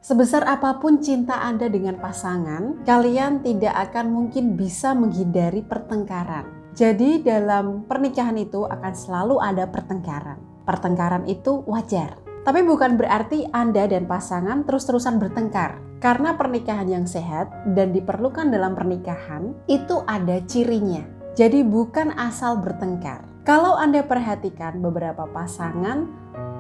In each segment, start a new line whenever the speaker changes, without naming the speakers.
Sebesar apapun cinta Anda dengan pasangan, kalian tidak akan mungkin bisa menghindari pertengkaran. Jadi dalam pernikahan itu akan selalu ada pertengkaran. Pertengkaran itu wajar. Tapi bukan berarti Anda dan pasangan terus-terusan bertengkar. Karena pernikahan yang sehat dan diperlukan dalam pernikahan itu ada cirinya. Jadi bukan asal bertengkar. Kalau Anda perhatikan beberapa pasangan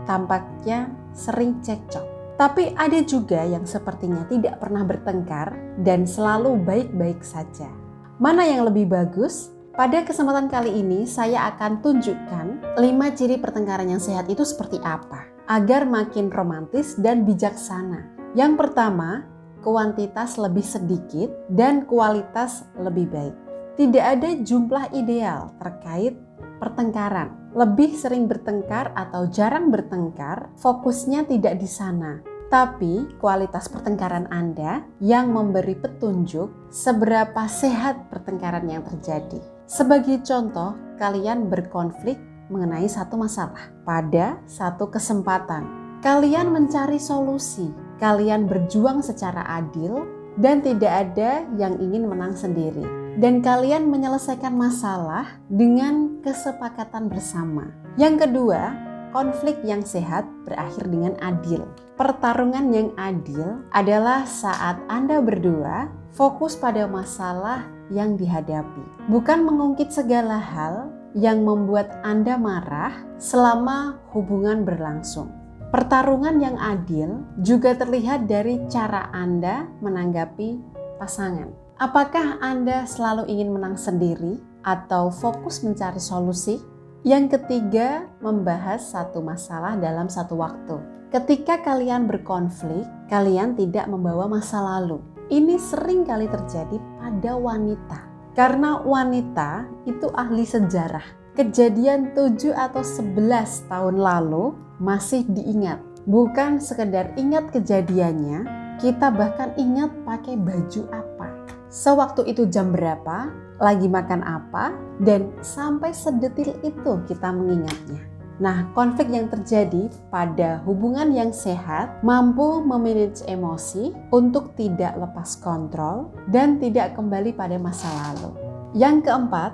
tampaknya sering cekcok. Tapi ada juga yang sepertinya tidak pernah bertengkar dan selalu baik-baik saja. Mana yang lebih bagus? Pada kesempatan kali ini saya akan tunjukkan 5 ciri pertengkaran yang sehat itu seperti apa, agar makin romantis dan bijaksana. Yang pertama, kuantitas lebih sedikit dan kualitas lebih baik. Tidak ada jumlah ideal terkait pertengkaran. Lebih sering bertengkar atau jarang bertengkar, fokusnya tidak di sana. Tapi kualitas pertengkaran Anda yang memberi petunjuk seberapa sehat pertengkaran yang terjadi. Sebagai contoh, kalian berkonflik mengenai satu masalah. Pada satu kesempatan, kalian mencari solusi. Kalian berjuang secara adil dan tidak ada yang ingin menang sendiri. Dan kalian menyelesaikan masalah dengan kesepakatan bersama. Yang kedua, konflik yang sehat berakhir dengan adil. Pertarungan yang adil adalah saat Anda berdua fokus pada masalah yang dihadapi. Bukan mengungkit segala hal yang membuat Anda marah selama hubungan berlangsung. Pertarungan yang adil juga terlihat dari cara Anda menanggapi pasangan. Apakah Anda selalu ingin menang sendiri atau fokus mencari solusi? Yang ketiga, membahas satu masalah dalam satu waktu. Ketika kalian berkonflik, kalian tidak membawa masa lalu. Ini sering kali terjadi pada wanita. Karena wanita itu ahli sejarah. Kejadian 7 atau 11 tahun lalu masih diingat. Bukan sekedar ingat kejadiannya, kita bahkan ingat pakai baju apa. Sewaktu itu jam berapa, lagi makan apa, dan sampai sedetil itu kita mengingatnya. Nah, konflik yang terjadi pada hubungan yang sehat mampu memanage emosi untuk tidak lepas kontrol dan tidak kembali pada masa lalu. Yang keempat,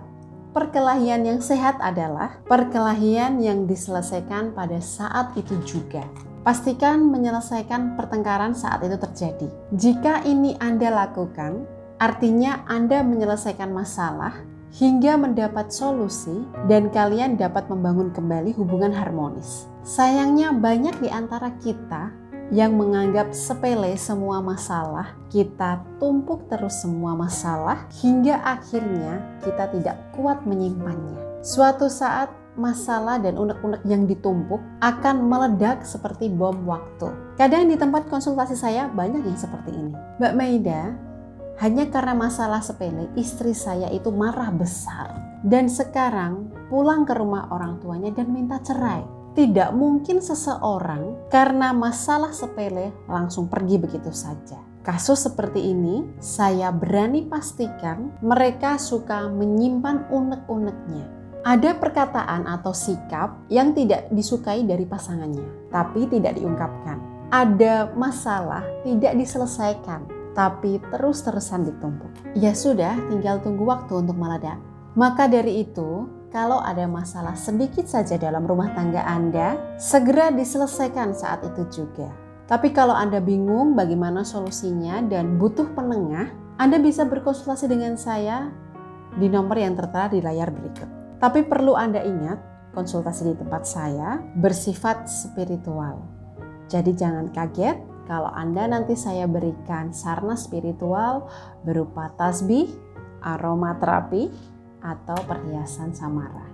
perkelahian yang sehat adalah perkelahian yang diselesaikan pada saat itu juga. Pastikan menyelesaikan pertengkaran saat itu terjadi. Jika ini Anda lakukan, artinya Anda menyelesaikan masalah hingga mendapat solusi dan kalian dapat membangun kembali hubungan harmonis. Sayangnya banyak di antara kita yang menganggap sepele semua masalah, kita tumpuk terus semua masalah hingga akhirnya kita tidak kuat menyimpannya. Suatu saat masalah dan unek-unek yang ditumpuk akan meledak seperti bom waktu. Kadang di tempat konsultasi saya banyak yang seperti ini. Mbak Maida, hanya karena masalah sepele, istri saya itu marah besar. Dan sekarang pulang ke rumah orang tuanya dan minta cerai. Tidak mungkin seseorang karena masalah sepele langsung pergi begitu saja. Kasus seperti ini, saya berani pastikan mereka suka menyimpan unek-uneknya. Ada perkataan atau sikap yang tidak disukai dari pasangannya, tapi tidak diungkapkan. Ada masalah tidak diselesaikan, tapi terus-terusan ditumpuk. Ya sudah, tinggal tunggu waktu untuk meledak. Maka dari itu, kalau ada masalah sedikit saja dalam rumah tangga Anda, segera diselesaikan saat itu juga. Tapi kalau Anda bingung bagaimana solusinya dan butuh penengah, Anda bisa berkonsultasi dengan saya di nomor yang tertera di layar berikut. Tapi perlu Anda ingat, konsultasi di tempat saya bersifat spiritual. Jadi jangan kaget kalau Anda nanti saya berikan sarana spiritual berupa tasbih, aromaterapi, atau perhiasan samara.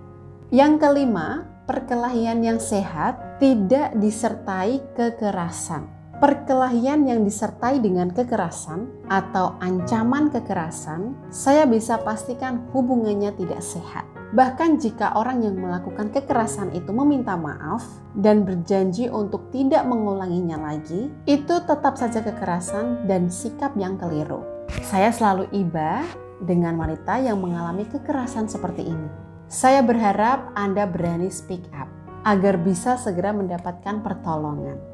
Yang kelima, perkelahian yang sehat tidak disertai kekerasan. Perkelahian yang disertai dengan kekerasan atau ancaman kekerasan, saya bisa pastikan hubungannya tidak sehat. Bahkan jika orang yang melakukan kekerasan itu meminta maaf dan berjanji untuk tidak mengulanginya lagi, itu tetap saja kekerasan dan sikap yang keliru. Saya selalu iba dengan wanita yang mengalami kekerasan seperti ini. Saya berharap Anda berani speak up agar bisa segera mendapatkan pertolongan.